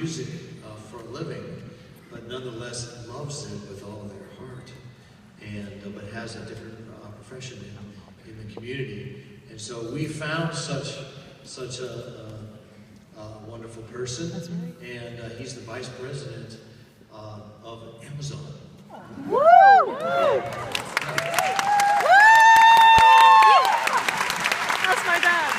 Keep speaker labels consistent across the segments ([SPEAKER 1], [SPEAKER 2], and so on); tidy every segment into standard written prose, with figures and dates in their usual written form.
[SPEAKER 1] music for a living, but nonetheless loves it with all of their heart, and but has a different profession in the community. And so we found such a wonderful person, and he's the vice president of Amazon.
[SPEAKER 2] Woo! That's my dad.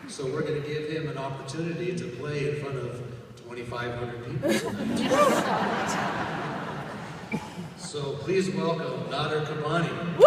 [SPEAKER 1] So we're going to give him an opportunity to play in front of 2,500 people. So please welcome Nader Kabbani.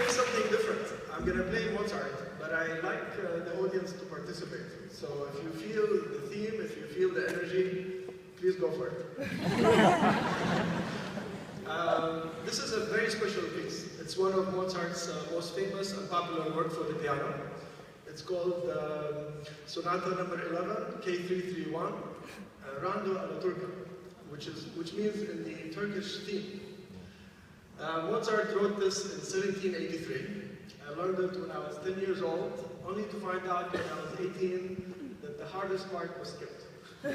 [SPEAKER 3] Something different. I'm going to play Mozart, but I like the audience to participate. So if you feel the theme, if you feel the energy, please go for it. This is a very special piece. It's one of Mozart's most famous and popular work for the piano. It's called Sonata number 11, K331, Rondo Alla Turca, which means in the Turkish theme. Mozart wrote this in 1783. I learned it when I was 10 years old, only to find out when I was 18 that the hardest part was skipped. I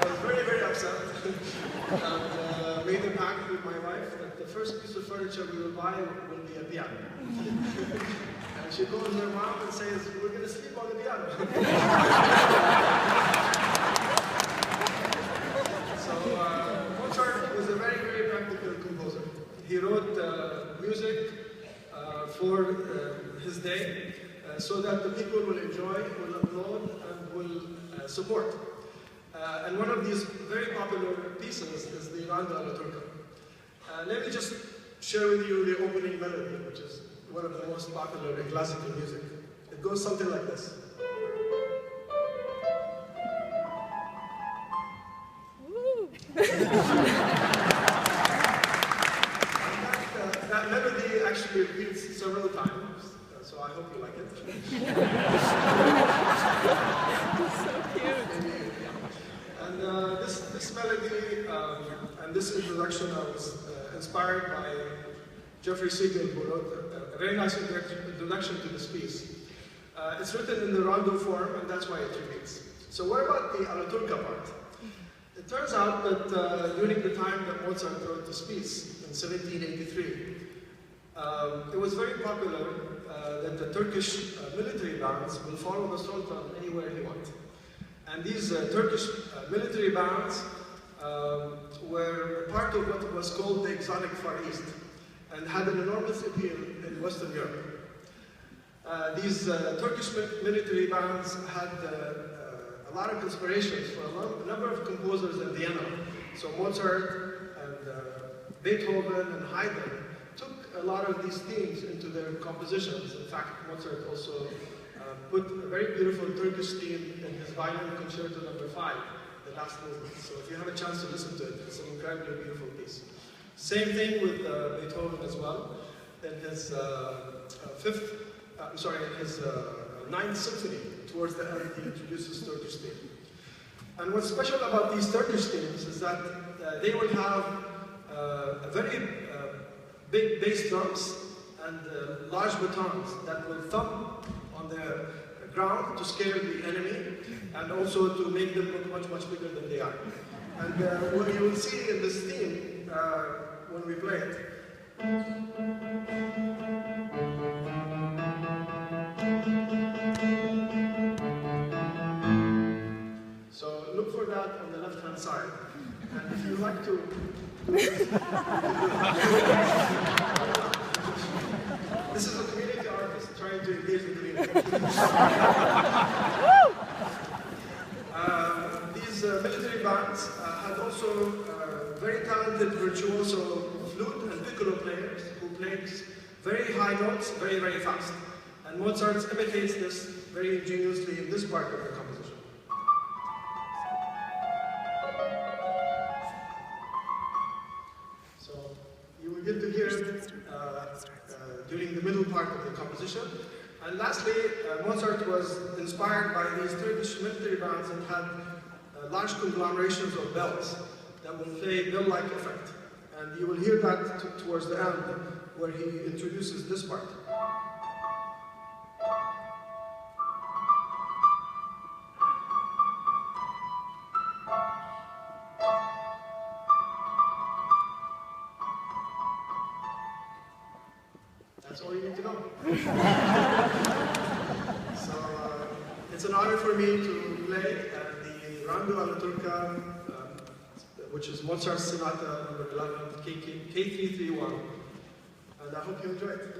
[SPEAKER 3] was very, very upset and made a pact with my wife that the first piece of furniture we will buy will be a piano. And she calls her mom and says, "We're going to sleep on the piano." So Mozart was a very, very practical composer. He wrote music for his day so that the people will enjoy, will applaud, and will support. And one of these very popular pieces is the Rondo Alla Turca. Let me just share with you the opening melody, which is one of the most popular in classical music. It goes something like this. That melody actually repeats several times, so I hope you like it.
[SPEAKER 2] So cute.
[SPEAKER 3] And this melody and this introduction, I was inspired by Jeffrey Siegel, who wrote a very nice introduction to this piece. It's written in the rondo form, and that's why it repeats. So what about the Alla Turca part? It turns out that during the time that Mozart wrote this piece, in 1783, it was very popular that the Turkish military bands will follow the Sultan anywhere he wants. And these Turkish military bands were part of what was called the exotic Far East, and had an enormous appeal in Western Europe. These Turkish military bands had a lot of inspirations for a number of composers in Vienna. So Mozart and Beethoven and Haydn took a lot of these themes into their compositions. In fact, Mozart also put a very beautiful Turkish theme in his Violin Concerto No. 5, the last movement. So if you have a chance to listen to it, it's an incredibly beautiful piece. Same thing with Beethoven as well. In his Ninth Symphony, towards the end, he introduces Turkish theme. And what's special about these Turkish themes is that they will have a very big bass drums and large batons that will thump on the ground to scare the enemy, and also to make them look much, much bigger than they are. And what you will see in this theme when we play it. So look for that on the left-hand side. And if you like to... This is a community artist trying to engage the community. These military bands had also very talented virtuoso flute and piccolo players who plays very high notes very, very fast. And Mozart imitates this very ingeniously in this part of the composition. So you will get to hear it during the middle part of the composition. And lastly, Mozart was inspired by these Turkish military bands that had large conglomerations of bells that will play bell-like effect. And you will hear that towards the end, where he introduces this part. That's all you need to know. So it's an honor for me to play the Rondo Alla Turca, which is Mozart's Sonata number 11, K331. And I hope you enjoy it.